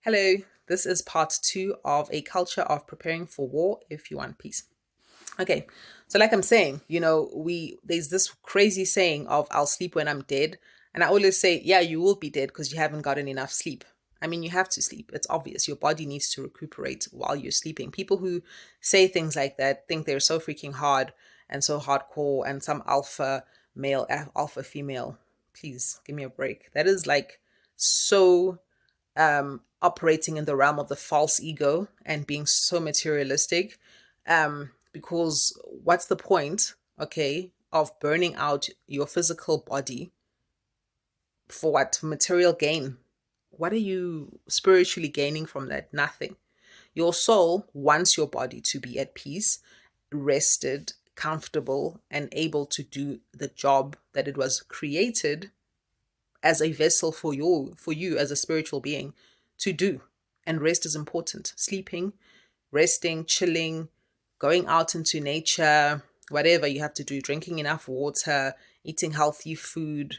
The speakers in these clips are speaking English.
Hello, this is part two of a culture of preparing for war if you want peace. Okay, so like I'm saying, there's this crazy saying of I'll sleep when I'm dead. And I always say, yeah, you will be dead because you haven't gotten enough sleep. I mean, you have to sleep. It's obvious. Your body needs to recuperate while you're sleeping. People who say things like that think they're so freaking hard and so hardcore and some alpha male, alpha female. Please give me a break. That is like so operating in the realm of the false ego and being so materialistic. Because what's the point, okay, of burning out your physical body for what? Material gain. What are you spiritually gaining from that? Nothing. Your soul wants your body to be at peace, rested, comfortable, and able to do the job that it was created as a vessel for you as a spiritual being to do. And rest is important. Sleeping, resting, chilling, going out into nature, whatever you have to do, drinking enough water, eating healthy food,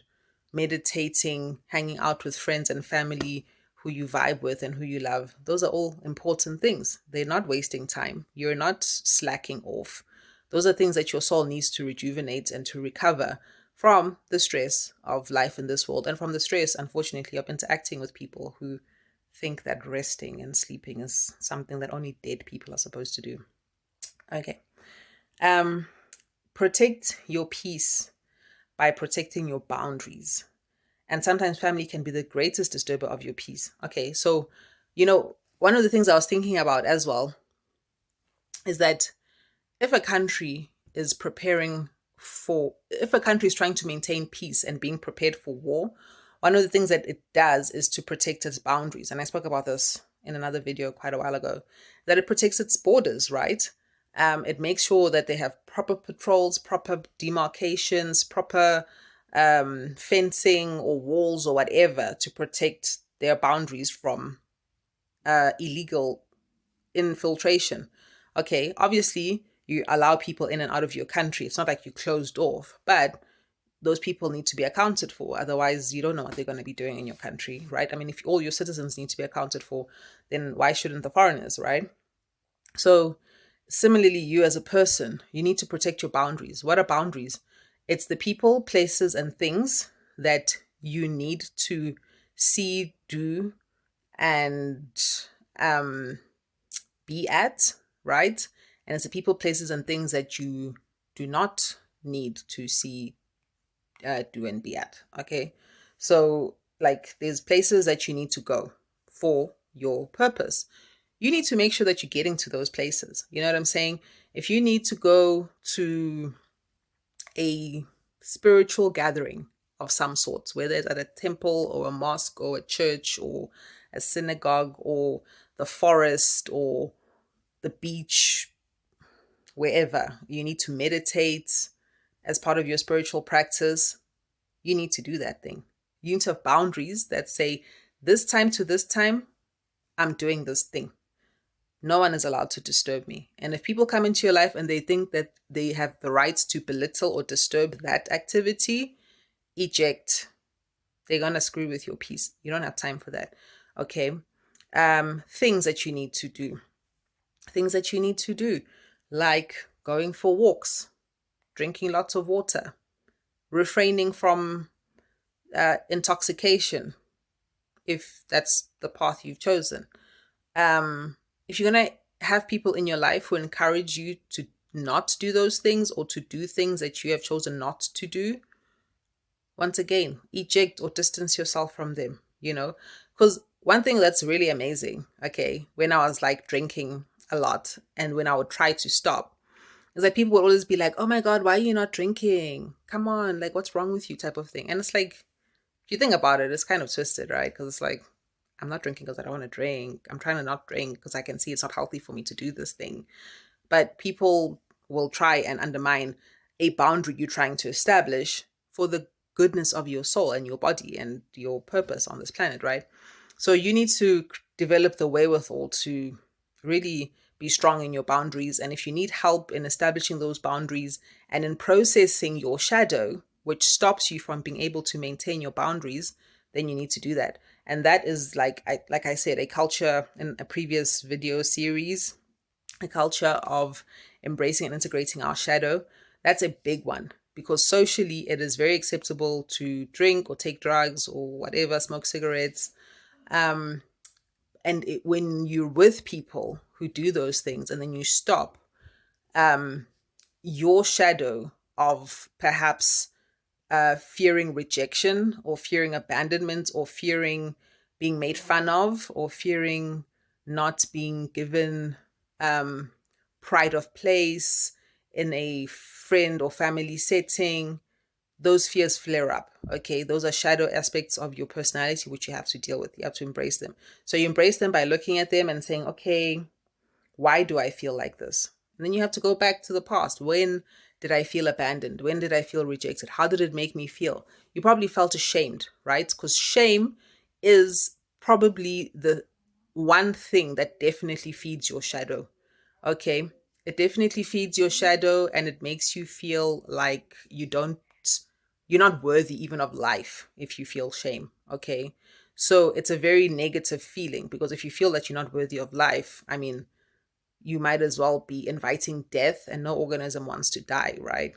meditating, hanging out with friends and family who you vibe with and who you love. Those are all important things. They're not wasting time. You're not slacking off. Those are things that your soul needs to rejuvenate and to recover from the stress of life in this world and from the stress, unfortunately, of interacting with people who think that resting and sleeping is something that only dead people are supposed to do. Okay. Um, Protect your peace by protecting your boundaries. And sometimes family can be the greatest disturber of your peace. Okay, so, one of the things I was thinking about as well is that if a country is if a country is trying to maintain peace and being prepared for war, one of the things that it does is to protect its boundaries. And I spoke about this in another video quite a while ago, that it protects its borders, right? It makes sure that they have proper patrols, proper demarcations, proper fencing or walls or whatever to protect their boundaries from illegal infiltration. Okay, obviously you allow people in and out of your country. It's not like you closed off, but those people need to be accounted for. Otherwise, you don't know what they're going to be doing in your country, right? I mean, if all your citizens need to be accounted for, then why shouldn't the foreigners, right? So, similarly, you as a person, you need to protect your boundaries. What are boundaries? It's the people, places, and things that you need to see, do, and um, be at, right? And it's the people, places, and things that you do not need to see, do, and be at. Okay. So, like, there's places that you need to go for your purpose. You need to make sure that you're getting to those places. You know what I'm saying? If you need to go to a spiritual gathering of some sort, whether it's at a temple or a mosque or a church or a synagogue or the forest or the beach, wherever you need to meditate as part of your spiritual practice, you need to do that thing. You need to have boundaries that say, this time to this time, I'm doing this thing. No one is allowed to disturb me. And if people come into your life and they think that they have the right to belittle or disturb that activity, eject. They're going to screw with your peace. You don't have time for that. Okay. Things that you need to do. Things that you need to do, like going for walks, drinking lots of water, refraining from intoxication, if that's the path you've chosen. If you're going to have people in your life who encourage you to not do those things or to do things that you have chosen not to do, once again, eject or distance yourself from them, because one thing that's really amazing, okay, when I was like drinking a lot and when I would try to stop, is like people would always be like, oh my God, why are you not drinking? Come on, like, what's wrong with you type of thing. And it's like, if you think about it, it's kind of twisted, right? Because it's like, I'm not drinking because I don't want to drink. I'm trying to not drink because I can see it's not healthy for me to do this thing. But people will try and undermine a boundary you're trying to establish for the goodness of your soul and your body and your purpose on this planet, right? So you need to develop the wherewithal to really be strong in your boundaries. And if you need help in establishing those boundaries and in processing your shadow, which stops you from being able to maintain your boundaries, then you need to do that. And that is like I said, a culture in a previous video series, a culture of embracing and integrating our shadow. That's a big one, because socially it is very acceptable to drink or take drugs or whatever, smoke cigarettes. When you're with people who do those things and then you stop, your shadow of perhaps fearing rejection or fearing abandonment or fearing being made fun of or fearing not being given pride of place in a friend or family setting, those fears flare up. Okay, those are shadow aspects of your personality which you have to deal with. You have to embrace them. So you embrace them by looking at them and saying, okay, why do I feel like this? And then you have to go back to the past. When did I feel abandoned? When did I feel rejected? How did it make me feel? You probably felt ashamed, right? Because shame is probably the one thing that definitely feeds your shadow. Okay. It definitely feeds your shadow, and it makes you feel like you're not worthy even of life if you feel shame. Okay. So it's a very negative feeling, because if you feel that you're not worthy of life, I mean, you might as well be inviting death, and no organism wants to die, right?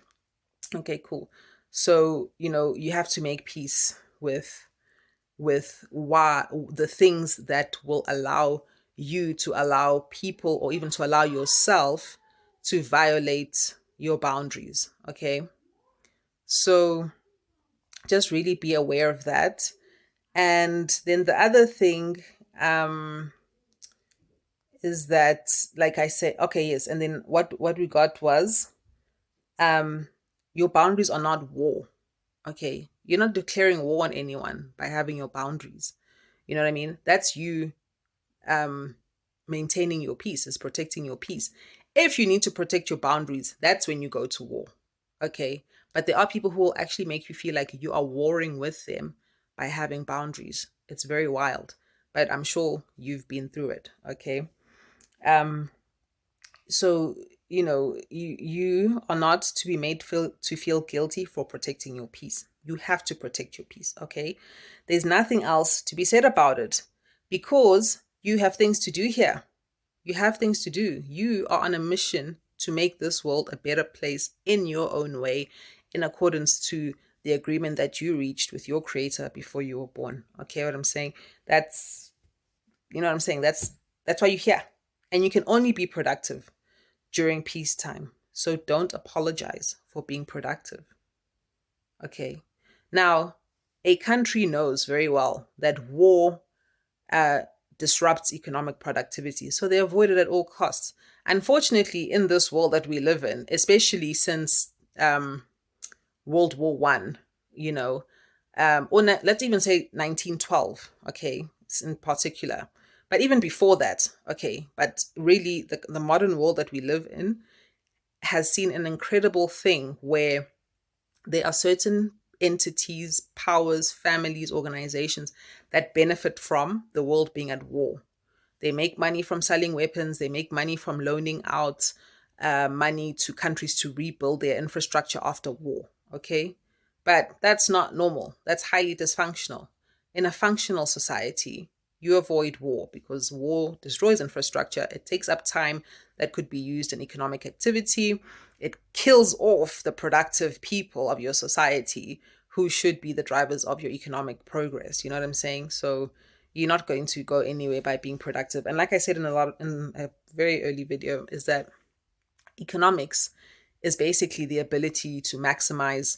Okay, cool. So, you have to make peace with why the things that will allow you to allow people, or even to allow yourself to violate your boundaries. Okay. So just really be aware of that. And then the other thing is that, like I said, okay, yes. And then what we got was, um, your boundaries are not war. Okay. You're not declaring war on anyone by having your boundaries. You know what I mean? That's you um, maintaining your peace, is protecting your peace. If you need to protect your boundaries, that's when you go to war. Okay. But there are people who will actually make you feel like you are warring with them by having boundaries. It's very wild, but I'm sure you've been through it. Okay. Um, so you are not to be made to feel guilty for protecting your peace. You have to protect your peace. Okay. There's nothing else to be said about it, because you have things to do here. You have things to do. You are on a mission to make this world a better place in your own way, in accordance to the agreement that you reached with your creator before you were born. Okay, what I'm saying? That's you know what I'm saying? That's why you're here. And you can only be productive during peacetime. So don't apologize for being productive. Okay. Now, a country knows very well that war uh, disrupts economic productivity, so they avoid it at all costs. Unfortunately, in this world that we live in, especially since World War One, let's even say 1912, okay, in particular, but even before that, okay, but really the modern world that we live in has seen an incredible thing where there are certain entities, powers, families, organizations that benefit from the world being at war. They make money from selling weapons. They make money from loaning out money to countries to rebuild their infrastructure after war. Okay. But that's not normal. That's highly dysfunctional. In a functional society, you avoid war because war destroys infrastructure. It takes up time that could be used in economic activity. It kills off the productive people of your society who should be the drivers of your economic progress. You know what I'm saying? So you're not going to go anywhere by being productive. And like I said in a very early video, is that economics is basically the ability to maximize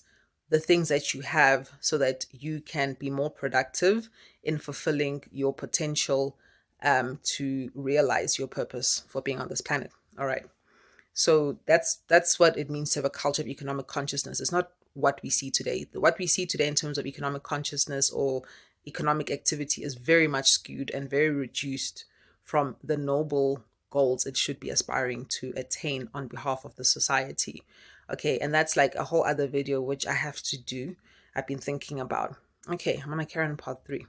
the things that you have so that you can be more productive in fulfilling your potential, to realize your purpose for being on this planet. All right. So that's what it means to have a culture of economic consciousness. It's not what we see today. What we see today in terms of economic consciousness or economic activity is very much skewed and very reduced from the noble goals it should be aspiring to attain on behalf of the society. Okay, and that's like a whole other video which I have to do. I've been thinking about. Okay, I'm gonna carry on part 3.